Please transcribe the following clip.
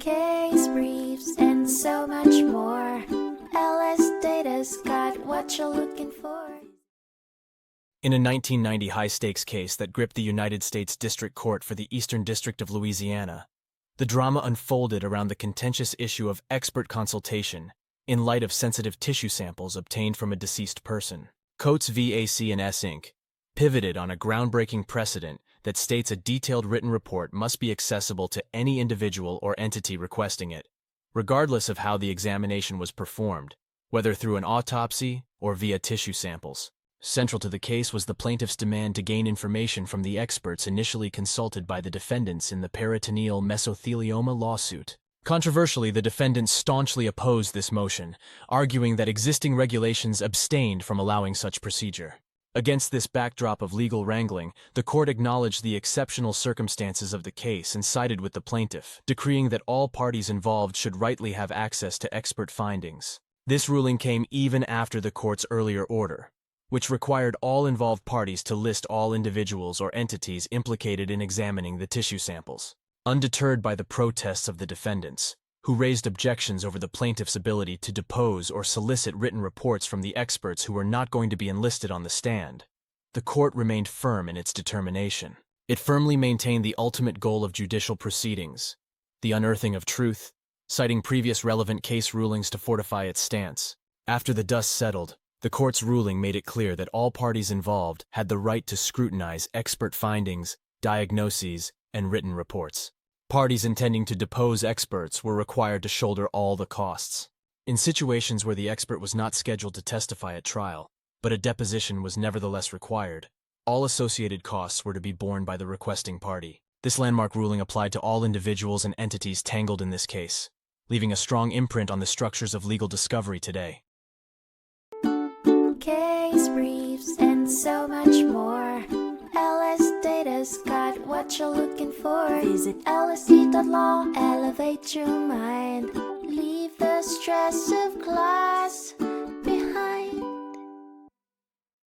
case briefs, and so much more. LSData's got what you're looking for. In a 1990 high-stakes case that gripped the United States District Court for the Eastern District of Louisiana, the drama unfolded around the contentious issue of expert consultation in light of sensitive tissue samples obtained from a deceased person. Coates v. AC&S Inc. pivoted on a groundbreaking precedent that states a detailed written report must be accessible to any individual or entity requesting it, regardless of how the examination was performed, whether through an autopsy or via tissue samples. Central to the case was the plaintiff's demand to gain information from the experts initially consulted by the defendants in the peritoneal mesothelioma lawsuit. Controversially, the defendants staunchly opposed this motion, arguing that existing regulations abstained from allowing such procedure. Against this backdrop of legal wrangling, the court acknowledged the exceptional circumstances of the case and sided with the plaintiff, decreeing that all parties involved should rightly have access to expert findings. This ruling came even after the court's earlier order, which required all involved parties to list all individuals or entities implicated in examining the tissue samples. Undeterred by the protests of the defendants, who raised objections over the plaintiff's ability to depose or solicit written reports from the experts who were not going to be enlisted on the stand, the court remained firm in its determination. It firmly maintained the ultimate goal of judicial proceedings, the unearthing of truth, citing previous relevant case rulings to fortify its stance. After the dust settled, the court's ruling made it clear that all parties involved had the right to scrutinize expert findings, diagnoses, and written reports. Parties intending to depose experts were required to shoulder all the costs. In situations where the expert was not scheduled to testify at trial, but a deposition was nevertheless required, all associated costs were to be borne by the requesting party. This landmark ruling applied to all individuals and entities tangled in this case, leaving a strong imprint on the structures of legal discovery today. Case briefs, and so much more. LSData's got what you're looking for. Visit lsd.law, elevate your mind, leave the stress of climb.